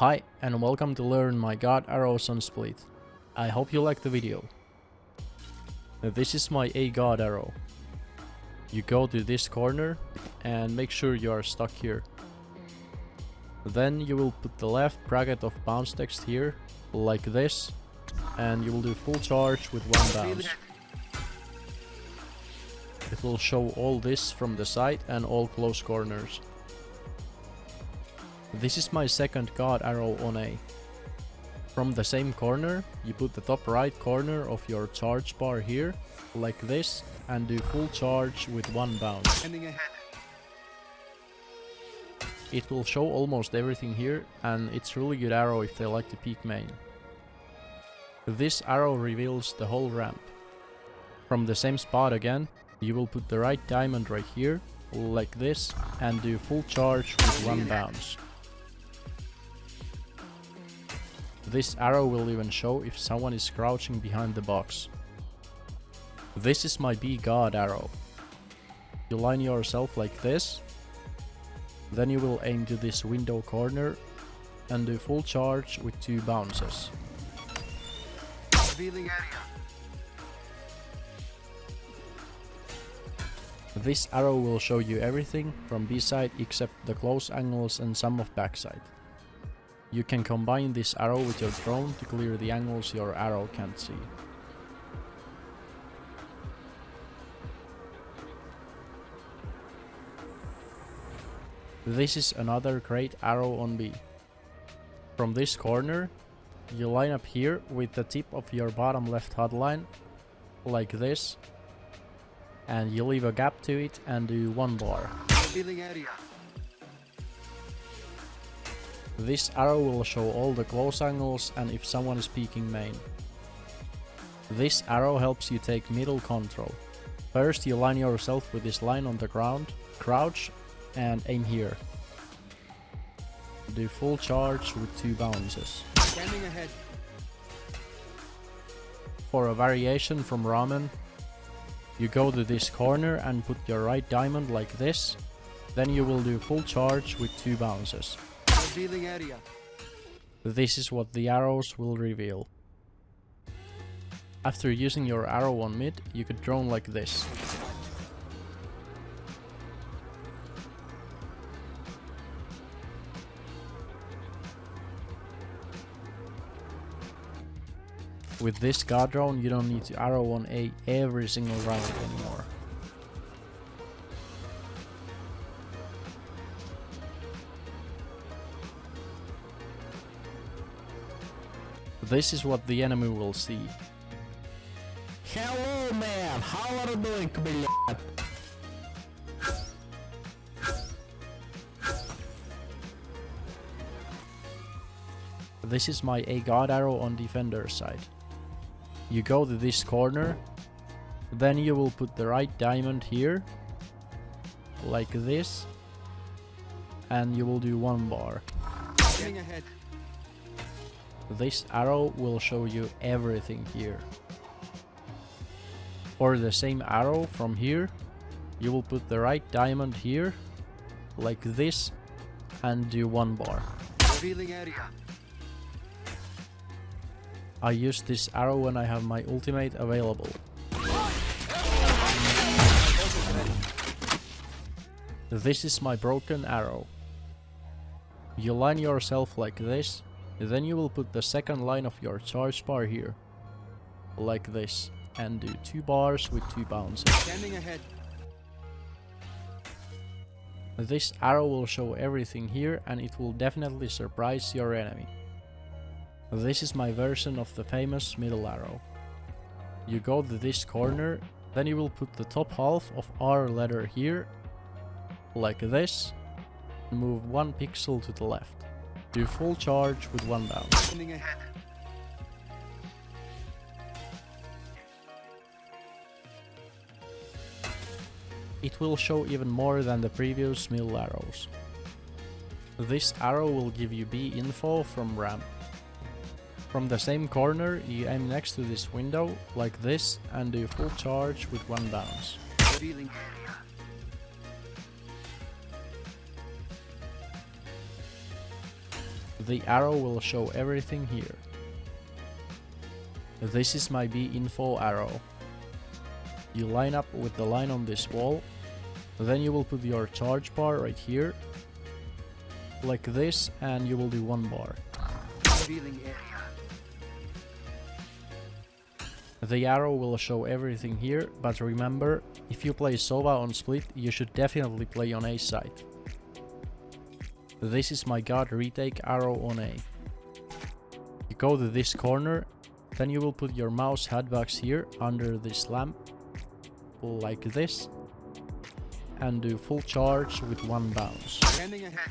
Hi and welcome to learn my God Arrows on Split. I hope you like the video. This is my God Arrow. You go to this corner and make sure you are stuck here. Then you will put the left bracket of bounce text here, like this, and you will do full charge with one bounce. It will show all this from the side and all close corners. This is my second God Arrow on A. From the same corner, you put the top right corner of your charge bar here, like this, and do full charge with one bounce. It will show almost everything here, and it's really good arrow if they like to peek main. This arrow reveals the whole ramp. From the same spot again, you will put the right diamond right here, like this, and do full charge with one bounce. This arrow will even show if someone is crouching behind the box. This is my B God Arrow. You line yourself like this, then you will aim to this window corner and do full charge with two bounces. This arrow will show you everything from B side except the close angles and some of backside. You can combine this arrow with your drone to clear the angles your arrow can't see. This is another great arrow on B. From this corner, you line up here with the tip of your bottom left HUD line, like this, and you leave a gap to it and do one bar. This arrow will show all the close angles and if someone is peeking main. This arrow helps you take middle control. First you line yourself with this line on the ground, crouch, and aim here. Do full charge with two bounces. Standing ahead. For a variation from ramen, you go to this corner and put your right diamond like this, then you will do full charge with two bounces. Revealing area. This is what the arrows will reveal. After using your arrow on mid, you could drone like this. With this God drone, you don't need to arrow on A every single round anymore. This is what the enemy will see. Hello man, how are you doing, Pilar? This is my God Arrow on defender side. You go to this corner, then you will put the right diamond here, like this, and you will do one bar. Standing ahead. This arrow will show you everything here. For the same arrow from here, you will put the right diamond here, like this, and do one bar. Revealing area. I use this arrow when I have my ultimate available. This is my broken arrow. You line yourself like this, then you will put the second line of your charge bar here, like this, and do two bars with two bounces. Standing ahead. This arrow will show everything here and it will definitely surprise your enemy. This is my version of the famous middle arrow. You go to this corner, then you will put the top half of R letter here, like this, and move one pixel to the left. Do full charge with one bounce. Standing ahead. It will show even more than the previous middle arrows. This arrow will give you B info from ramp. From the same corner, you aim next to this window, like this, and do full charge with one bounce. Revealing area. The arrow will show everything here. This is my B info arrow. You line up with the line on this wall, then you will put your charge bar right here, like this, and you will do 1 bar. Revealing area. The arrow will show everything here, but remember, if you play Sova on split, you should definitely play on A side. This is my God Retake Arrow on A. You go to this corner, then you will put your mouse headbox here under this lamp, like this, and do full charge with 1 bounce. Scanning ahead.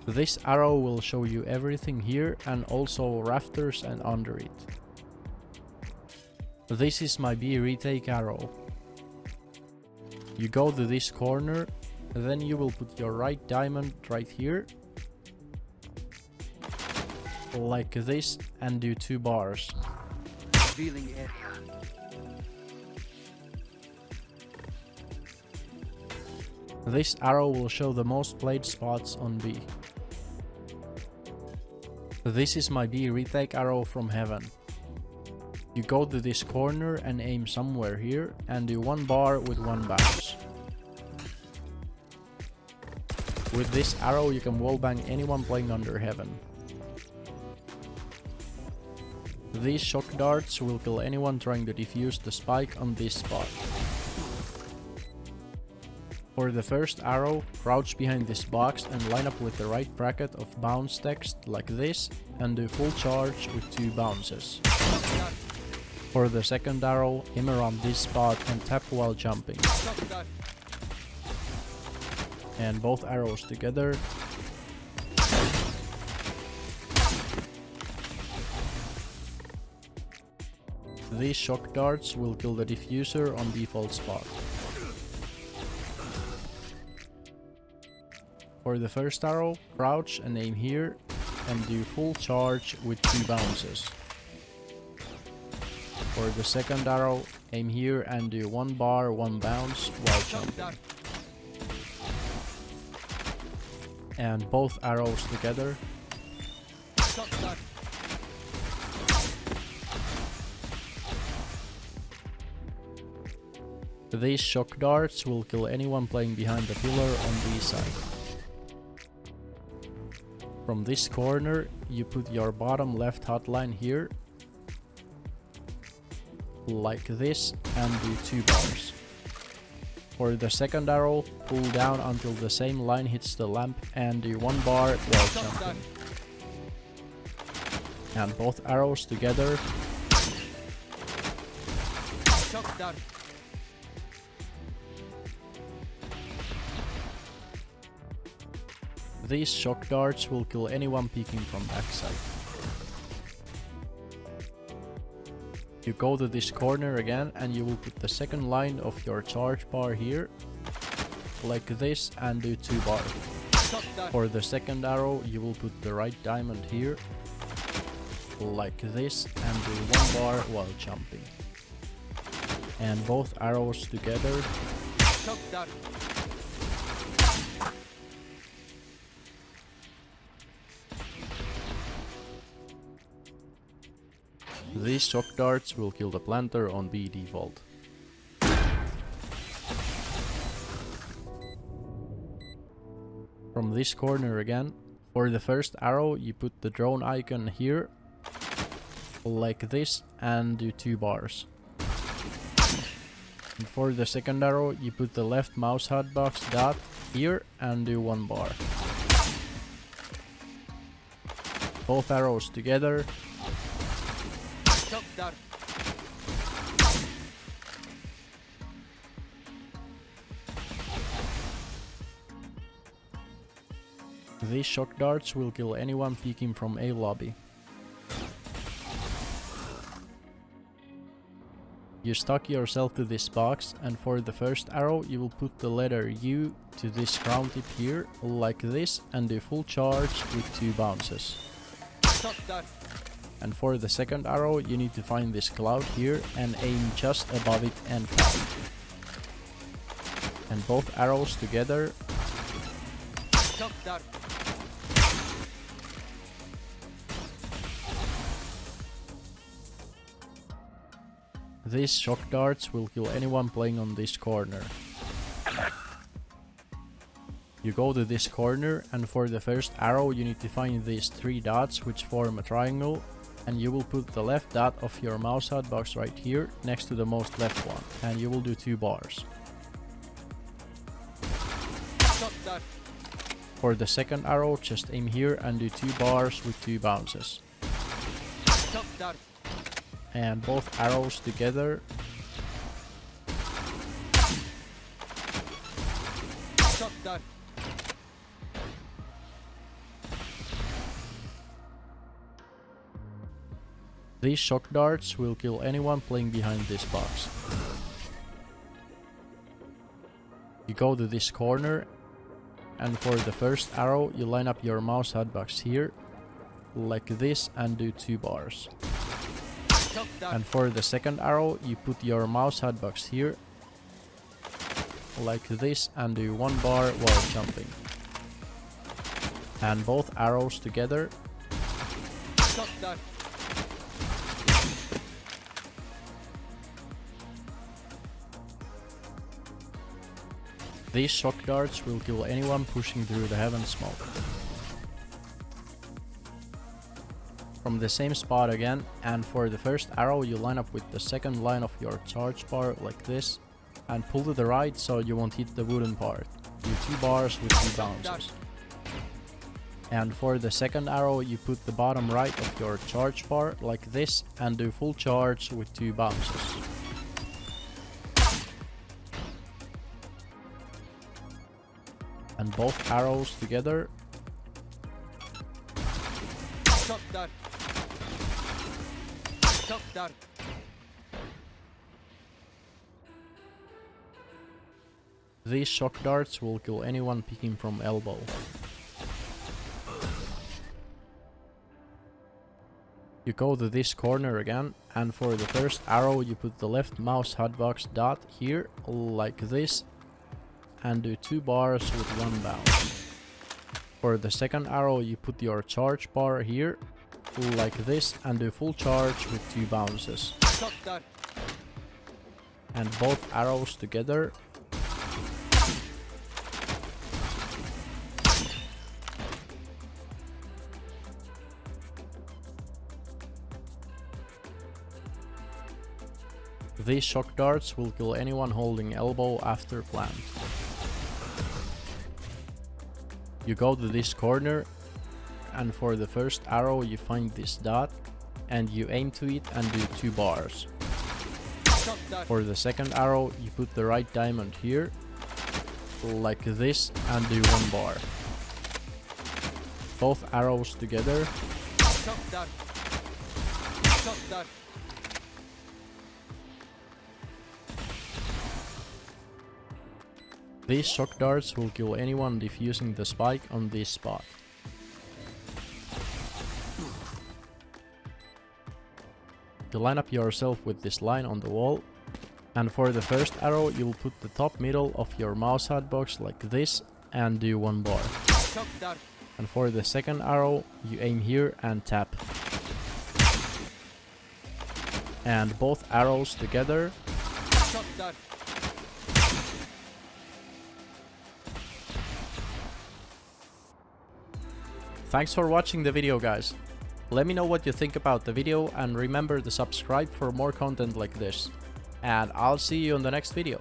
This arrow will show you everything here and also rafters and under it. This is my B retake arrow. You go to this corner, then you will put your right diamond right here, like this, and do 2 bars. Revealing area. This arrow will show the most played spots on B. This is my B retake arrow from heaven. You go to this corner and aim somewhere here and do 1 bar with 1 bounce. With this arrow you can wallbang anyone playing under heaven. These shock darts will kill anyone trying to defuse the spike on this spot. For the first arrow, crouch behind this box and line up with the right bracket of bounce text like this and do full charge with 2 bounces. For the second arrow, aim around this spot and tap while jumping. And both arrows together. These shock darts will kill the diffuser on default spot. For the first arrow, crouch and aim here and do full charge with 2 bounces. For the second arrow, aim here and do 1 bar, 1 bounce while jumping. And both arrows together. These shock darts will kill anyone playing behind the pillar on B side. From this corner, you put your bottom left hotline here, like this, and do 2 bars. For the second arrow, pull down until the same line hits the lamp and do 1 bar while jumping. And both arrows together. These shock darts will kill anyone peeking from backside. You go to this corner again and you will put the second line of your charge bar here, like this, and do 2 bars. For the second arrow, you will put the right diamond here, like this, and do 1 bar while jumping. And both arrows together. These shock darts will kill the planter on B default. From this corner again, for the first arrow you put the drone icon here, like this, and do 2 bars. And for the second arrow you put the left mouse hotbox dot here and do 1 bar. Both arrows together. These shock darts will kill anyone peeking from A lobby. You stuck yourself to this box, and for the first arrow you will put the letter U to this ground tip here, like this, and do full charge with 2 bounces. And for the second arrow you need to find this cloud here and aim just above it and tap. And both arrows together. dart. These shock darts will kill anyone playing on this corner. You go to this corner, and for the first arrow you need to find these 3 dots which form a triangle, and you will put the left dot of your mouse hotbox right here next to the most left one, and you will do 2 bars. Shock dart. For the second arrow, just aim here and do 2 bars with 2 bounces. Shock dart. And both arrows together. Shock dart. These shock darts will kill anyone playing behind this box. You go to this corner, and for the first arrow you line up your mouse hotbox here, like this, and do 2 bars. Shock dart. And for the second arrow you put your mouse hotbox here, like this, and do 1 bar while jumping. And both arrows together. Shock dart. These shock darts will kill anyone pushing through the heaven smoke. From the same spot again, and for the first arrow you line up with the second line of your charge bar like this, and pull to the right so you won't hit the wooden part. Do 2 bars with 2 bounces. And for the second arrow you put the bottom right of your charge bar like this, and do full charge with 2 bounces. And both arrows together. Shock dart. Shock dart. These shock darts will kill anyone peeking from elbow. You go to this corner again, and for the first arrow you put the left mouse hotbox dot here, like this, and do 2 bars with 1 bounce. For the second arrow you put your charge bar here, like this, and do full charge with 2 bounces. Shock dart. And both arrows together. These shock darts will kill anyone holding elbow after plant. You go to this corner, and for the first arrow you find this dot, and you aim to it and do 2 bars. Shock dart. For the second arrow you put the right diamond here, like this, and do 1 bar. Both arrows together. Shock dart. Shock dart. These shock darts will kill anyone defusing the spike on this spot. You line up yourself with this line on the wall, and for the first arrow you will put the top middle of your mouse hotbox like this and do 1 bar. Shock dart. And for the second arrow you aim here and tap. And both arrows together. Shock dart. Thanks for watching the video, guys. Let me know what you think about the video, and remember to subscribe for more content like this. And I'll see you in the next video.